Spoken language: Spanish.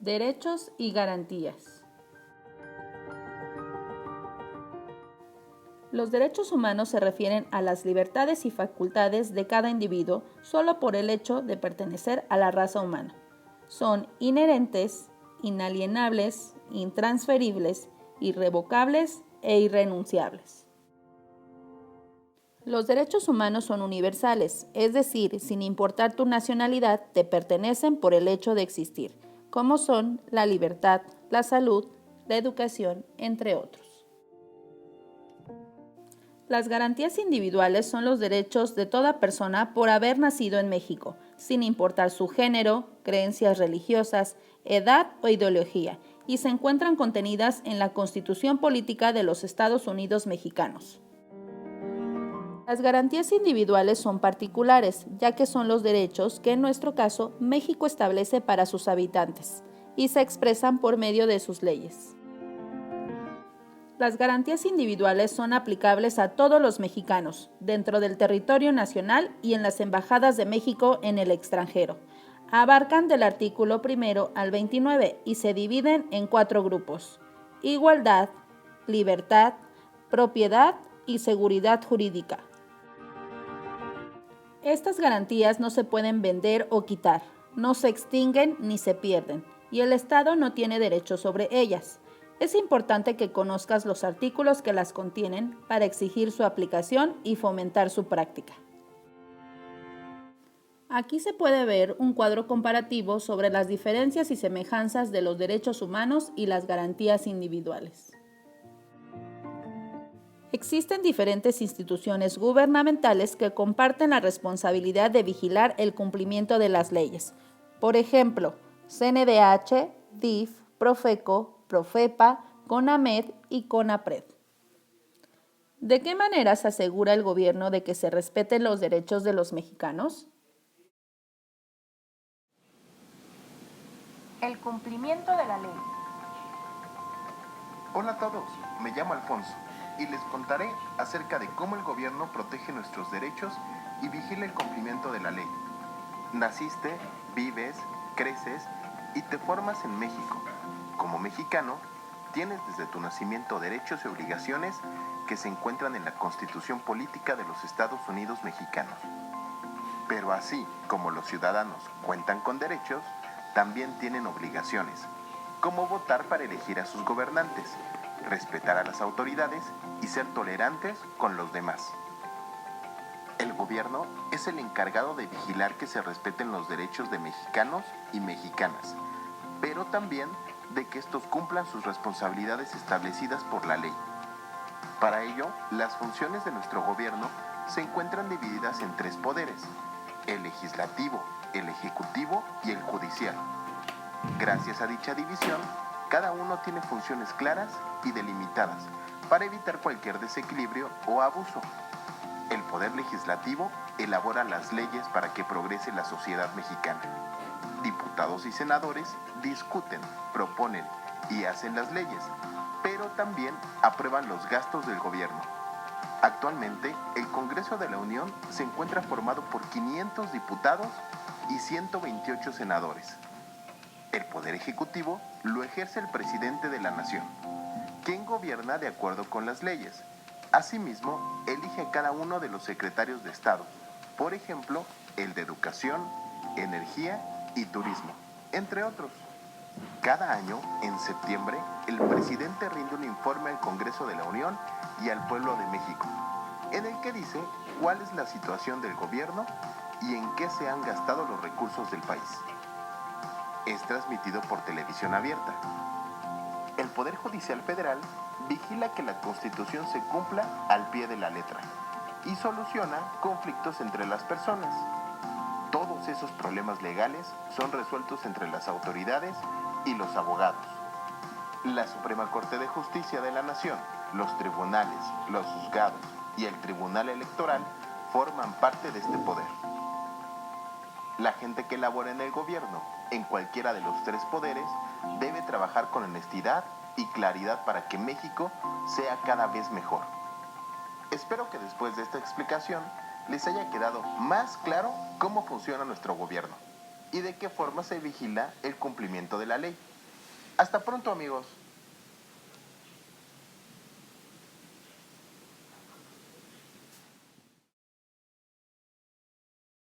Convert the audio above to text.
Derechos y garantías. Los derechos humanos se refieren a las libertades y facultades de cada individuo solo por el hecho de pertenecer a la raza humana. Son inherentes, inalienables, intransferibles, irrevocables e irrenunciables. Los derechos humanos son universales, es decir, sin importar tu nacionalidad, te pertenecen por el hecho de existir, como son la libertad, la salud, la educación, entre otros. Las garantías individuales son los derechos de toda persona por haber nacido en México, sin importar su género, creencias religiosas, edad o ideología, y se encuentran contenidas en la Constitución Política de los Estados Unidos Mexicanos. Las garantías individuales son particulares, ya que son los derechos que en nuestro caso México establece para sus habitantes y se expresan por medio de sus leyes. Las garantías individuales son aplicables a todos los mexicanos, dentro del territorio nacional y en las embajadas de México en el extranjero. Abarcan del artículo 1 al 29 y se dividen en 4 grupos: igualdad, libertad, propiedad y seguridad jurídica. Estas garantías no se pueden vender o quitar, no se extinguen ni se pierden, y el Estado no tiene derecho sobre ellas. Es importante que conozcas los artículos que las contienen para exigir su aplicación y fomentar su práctica. Aquí se puede ver un cuadro comparativo sobre las diferencias y semejanzas de los derechos humanos y las garantías individuales. Existen diferentes instituciones gubernamentales que comparten la responsabilidad de vigilar el cumplimiento de las leyes. Por ejemplo, CNDH, DIF, Profeco, Profepa, CONAMED y CONAPRED. ¿De qué manera se asegura el gobierno de que se respeten los derechos de los mexicanos? El cumplimiento de la ley. Hola a todos, me llamo Alfonso y les contaré acerca de cómo el gobierno protege nuestros derechos y vigila el cumplimiento de la ley. Naciste, vives, creces y te formas en México. Como mexicano, tienes desde tu nacimiento derechos y obligaciones que se encuentran en la Constitución Política de los Estados Unidos Mexicanos. Pero así como los ciudadanos cuentan con derechos, también tienen obligaciones, como votar para elegir a sus gobernantes, respetar a las autoridades y ser tolerantes con los demás. El gobierno es el encargado de vigilar que se respeten los derechos de mexicanos y mexicanas, pero también de que estos cumplan sus responsabilidades establecidas por la ley. Para ello, las funciones de nuestro gobierno se encuentran divididas en 3 poderes: el legislativo, el ejecutivo y el judicial. Gracias a dicha división, cada uno tiene funciones claras y delimitadas para evitar cualquier desequilibrio o abuso. El poder legislativo elabora las leyes para que progrese la sociedad mexicana. Diputados y senadores discuten, proponen y hacen las leyes, pero también aprueban los gastos del gobierno. Actualmente, el Congreso de la Unión se encuentra formado por 500 diputados y 128 senadores. El poder ejecutivo lo ejerce el presidente de la nación, quien gobierna de acuerdo con las leyes. Asimismo, elige a cada uno de los secretarios de Estado, por ejemplo, el de Educación, Energía y Turismo, entre otros. Cada año, en septiembre, el presidente rinde un informe al Congreso de la Unión y al pueblo de México, en el que dice cuál es la situación del gobierno y en qué se han gastado los recursos del país. Es transmitido por televisión abierta. El Poder Judicial Federal vigila que la Constitución se cumpla al pie de la letra y soluciona conflictos entre las personas. Todos esos problemas legales son resueltos entre las autoridades y los abogados. La Suprema Corte de Justicia de la Nación, los tribunales, los juzgados y el Tribunal Electoral forman parte de este poder. La gente que labora en el gobierno, en cualquiera de los 3 poderes, debe trabajar con honestidad y claridad para que México sea cada vez mejor. Espero que después de esta explicación les haya quedado más claro cómo funciona nuestro gobierno y de qué forma se vigila el cumplimiento de la ley. Hasta pronto, amigos.